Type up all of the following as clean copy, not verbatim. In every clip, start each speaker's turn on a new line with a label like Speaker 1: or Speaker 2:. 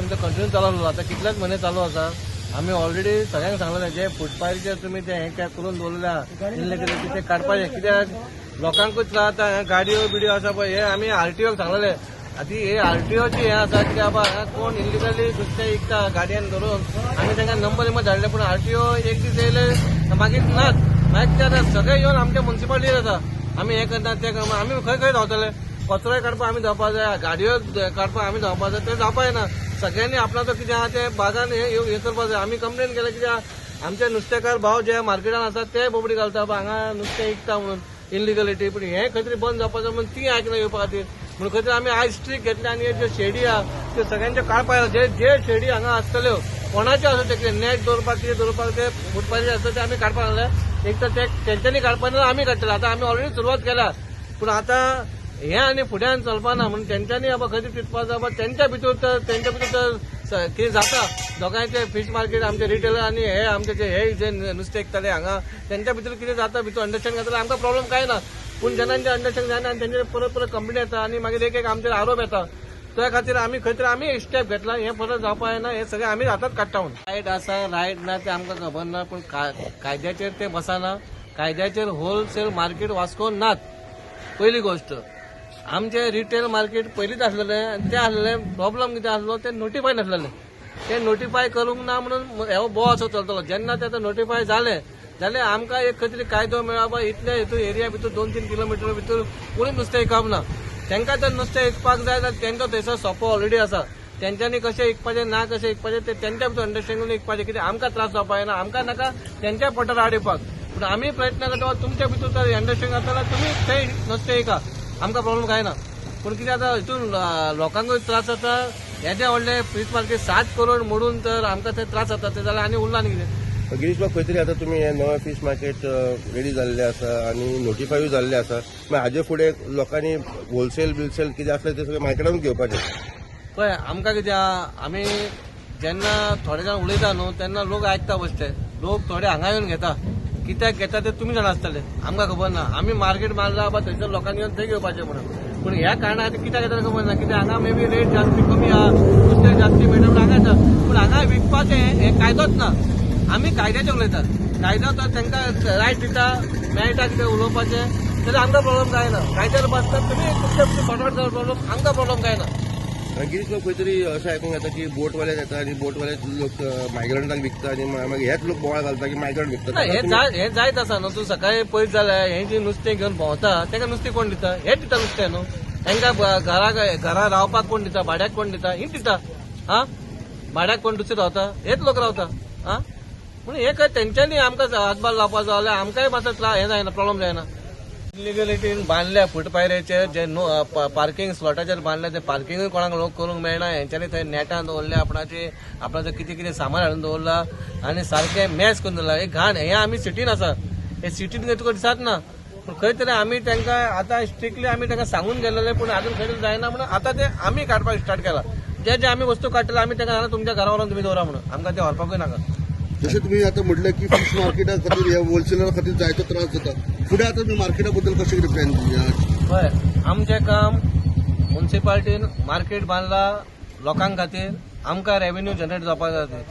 Speaker 1: आमचं कंटिन्यू चालू आसा. आता कितलेच महिने चालू आसा. आम्ही ऑलरेडी सगळ्यांक सांगलेले जे फुटपाथचेर तुम्ही ते हे करून दवरल्या इल्लिगल ते काडपाचे. कित्याक लोकांकूच त्रास आता गाडयो बिडयो आसा पळय हे आम्ही आरटीओक सांगलेले. आधी हे आरटीओचे हे आसा की बाबा कोण इल्लिगली नुस्तें विकता गाडयान धरून आम्ही तांकां नंबर विंबर धाडले. पूण आरटीओ एक दीस येयले मागीर नाच. मागीर ते सगळे येवन आमच्या म्युन्सिपाल्टीर येता. आम्ही हे करता ते करता. आम्ही खंय खंय धांवतले. कचरोय काडपाक आम्ही धांवपाक जाय, गाडयो काडपाक आम्ही धांवपाक जाय. ते जावपाक येना. सगळ्यांनी आपणाचो कितें आहा ते बागान हे करपाक जाय. आम्ही कंप्लेन केले कित्याक आमचे नुस्तेकार भाव जे मार्केटान आसात ते बोबडी घालता हांगा नुस्तें विकता म्हणून इल्लिगलिटी. पूण हे खंय तरी बंद जावपाक जाय म्हणून ती आयकना येवपा खातीर म्हणून खंय तरी आमी आयज स्ट्रीक घेतले आनी ज्यो शेडी आहा त्यो सगळ्यांचे काडपाक जे जे शेडी हांगा आसतल्यो कोणाच्यो आसा ते कितें नेट दवरपाक कितें दवरपाक ते फुटपाथचे आसता ते आमी काडपाक लागले. एक तर ते तेंच्यांनी काडपाक ना आमी काडटले. आतां आमी ऑलरेडी सुरवात केल्या. पूण आतां हे आनी फुड्यान चलपाना म्हणून तेंच्यांनी बाबा खंय तरी चिंतपाक जाय. बाबा तेंच्या भितर तर कितें जाता दोगांयचे फिश मार्केट आमचे रिटेलर आनी हे आमचे जे नुस्तें विकताले हांगा तेंच्या भितर कितें जाता भितर अंडरस्टँड करतले आमकां प्रॉब्लम काय ना. पूण जेन्ना अंडरस्टँड जायना आनी तेंचेर परत परत कंप्लेन येता आनी मागीर एक आमचेर आरोप येता. त्या खातीर आमी खंय तरी आमी स्टेप घेतला. हे परत जावपाक जायना. हे सगळे आमी हातात काडटा म्हणून. रायट आसा रायट ना ते आमकां खबर ना. पूण कायद्याचेर ते बसना. कायद्याचेर होलसेल मार्केट वास्कोन नात. पयली गोष्ट आमचे रिटेल मार्केट पयलींच आसलेले आनी ते आसलेले प्रॉब्लम कितें आसलो ते नोटिफाय नासलेले. ते नोटिफाय करूंक ना म्हणून हो बोवाळ असो चलतलो. जेन्ना ते नोटिफाय जाले जाल्यार आमकां एक खंय तरी कायदो मेळप इतले हितूर एरिया भितर 2-3 किलोमिटर भितर कोणी नुस्तें विकप ना. तांकां तर नुस्तें विकपाक जाय जाल्यार तांकां थंयसर सोंपो ऑलरेडी आसा. तेंच्यांनी कशें विकपाचें ना कशें विकपाचें ते तेंच्या भितर अंडरस्टँडिंग विकपाचें. कितें आमकां त्रास जावपाक जायना. आमकां नाका तेंच्या पोटार आड येवपाक. पूण आमी प्रयत्न करता तुमच्या भितर जर अंडरस्टँडिंग आसा जाल्यार तुमी थंय नुस्तें विका. आमकां प्रॉब्लम काय ना. पूण कितें जाता हितून लोकांकूय त्रास जाता. हेजे व्हडले फिश मार्केट 7 करोड मोडून तर आमकां ते त्रास जाता ते जाल्यार आनी उरला न्ही कितें.
Speaker 2: गिरीश बाब खंय तरी आतां तुमी हे नवे फीश मार्केट रेडी जाल्ले आसा आनी नोटिफायूय जाल्ले आसा. मागीर हाजे फुडें लोकांनी होलसेल बिलसेल कितें आसलें ते सगळें मार्केटानूच घेवपाचें.
Speaker 1: पळय आमकां कितें आहा आमी जेन्ना थोडे जाण उलयता न्हू तेन्ना लोक आयकता बसते. लोक थोडे हांगा येवन घेता. कित्याक घेता ते तुमी जाणा आसतले. आमकां खबर ना. आमी मार्केट मारला बा थंयसर लोकांनी येवन थंय घेवपाचें म्हणून. पूण ह्या कारणान कित्याक येता खबर ना. कित्याक हांगा मे बी रेट जास्ती कमी आहा नुस्तें जास्ती मेळटा म्हणून हांगा येता. पूण हांगा विकपाचें हे कायदोच ना. आमी कायद्याचें उलयतात. कायदो तर तांकां रायट दिता मेळटा कितें उलोवपाचें जाल्यार आमकां प्रॉब्लम जायना. कायद्यार बसतात तुमी तुमच्या सॉर्ट आउट करप प्रॉब्लम आमकां प्रॉब्लम काय ना.
Speaker 2: गिरीश बाब खंय तरी अशें आयकूंक येता की बोटवाले येता आनी बोटवाले लोक मायग्रंटांक विकता आनी मागीर हेच लोक बोवाळ घालता की मायग्रंट विकता.
Speaker 1: हे जायत आसा न्हू. तूं सकाळी पळयत जाल्यार हे जे नुस्तें घेवन भोंवता तांकां नुस्तें कोण दिता. हेच दिता नुस्तें न्हू. तांकां घरा रावपाक कोण दिता. भाड्याक कोण दिता. हीच दिता. हा भाड्याक कोण दुसरे रावता. हेच लोक रावता. हा म्हणून हे खंय तेंच्यांनी आमकां हातभार लावपाक जाय जाल्यार आमकांय मातसो हे जायना प्रॉब्लम जायना. इलिगलिटीन बांदल्या फुटपायरेचेर जे पार्किंग स्लॉटाचेर बांदल्या ते पार्किंगूय कोणाक लोक करूंक मेळना. हेंच्यांनी थंय नेटान दवरल्या आपणाचें कितें कितें सामान हाडून दवरला आनी सारकें मॅस करून दवरला. हे घाण हे आमी सिटीन आसा. हे सिटीन तुका दिसत ना. पूण खंय तरी आमी तांकां आतां स्ट्रिक्टली आमी तांकां सांगून गेलेले पूण आजून खंय तरी जायना म्हणून आतां ते आमी काडपाक स्टार्ट केला. जे आमी वस्तू काडटले आमी तांकां सांगला तुमच्या घरा व्हरून तुमी दवरा म्हणून. आमकां ते व्हरपाकूय नाका.
Speaker 3: जशें तुमी आतां म्हटलें की फीश मार्केटा खातीर ह्या होलसेलरा खातीर जायतो त्रास जाता. फुडें आतां तुमी मार्केटा बद्दल कशें कितें प्लॅन दिल्यात.
Speaker 1: पळय आमचें काम म्युन्सिपाल्टीन मार्केट बांदला लोकां खातीर. आमकां रेव्हेन्यू जनरेट जावपाक जाय.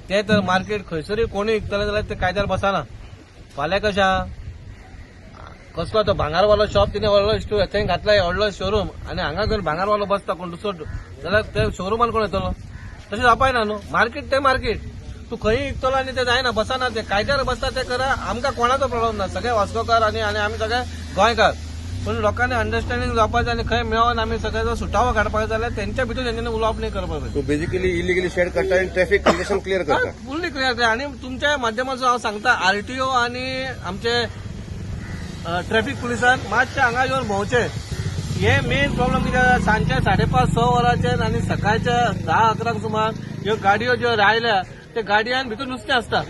Speaker 1: ते तर मार्केट खंयसरूय कोणूय विकतले जाल्यार ते कायद्यार बसना. फाल्यां कशें आहा कसलो तो भांगारवालो शॉप तिने व्हडलो थंय घातला व्हडलो शोरूम आनी हांगा जर भांगारवालो बसता कोण दुसरो जाल्यार ते शोरूमान कोण येतलो. तशें जावपाक ना न्हू. मार्केट ते मार्केट. तूं खंय विकतलो आनी ते जायना बसना. ते कायद्यार बसता ते करा. आमकां कोणाचो प्रॉब्लम ना. सगळे वास्कोकार आनी आमी सगळे गोंयकार. पूण लोकांनी अंडरस्टँडिंग जावपाचें आनी खंय मेळोन आमी सगळे जर सुटावो काडपाक जाल्यार तेंच्या भितर तेंच्यांनी उलोवप नाही करपाक जाय.
Speaker 2: सो बेसिकली इलिगली शेड करता आनी ट्रॅफिक कंडिशन क्लियर करता.
Speaker 1: फुल्ली क्लियर करता. आनी तुमच्या माध्यमांतून हांव सांगता आरटीओ आनी आमचे ट्रॅफिक पुलिसान मातशें हांगा येवन भोंवचें. हे मेन प्रॉब्लम कितें सांजचे 5:30-6 वरांचेर आनी सकाळच्या 10-11 सुमार ह्यो गाडयो ज्यो रायल्या ते गाडयांत भितर नुस्तें आसता.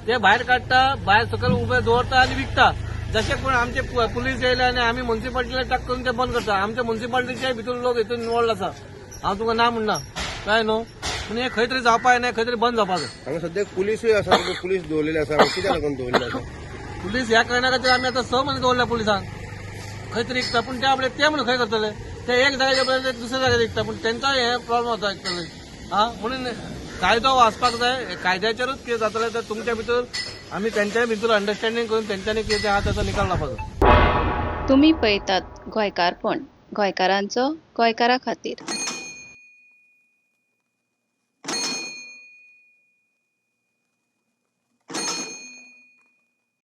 Speaker 1: ते भायर काडटा भायर सकयल उबे दवरता आनी विकता. जशें कोण आमचे पुलीस येयले आनी आमी म्युन्सिपाल्टीला टक करून ते बंद करता. आमच्या म्युन्सिपाल्टीचे भितर लोक हितून इन्वॉल्ड आसा. हांव तुका ना म्हणना काय न्हू. पूण हे खंय तरी जावपाक जायना. खंय तरी बंद जावपाक जाय.
Speaker 2: हांगा सद्याक पुलीसूय आसा. पुलीस दवरलेले आसा. कित्याक लागून दवरलेले आसा.
Speaker 1: पुलीस ह्या कारणा खातीर आमी आतां 6 म्हयने दवरल्या पुलिसांक. खंय तरी विकता पूण ते आपले ते म्हणून खंय करतले. ते एक जाग्याच्या बदला दुसऱ्या जाग्यार विकता. पूण तेंचोय हे प्रॉब्लम जाता. म्हणून कायदो वाचपाक जाय, कायद्याचेरूच कितें जातलें तर तुमच्या भितर आमी तेंच्याय भितर अंडरस्टँडींग करून तेंच्यांनी कितें आहा ताचो निकाल लावपाचो.
Speaker 4: तुम्ही पळयतात गोंयकारपण, गोंयकारांचो गोंयकारा खातीर.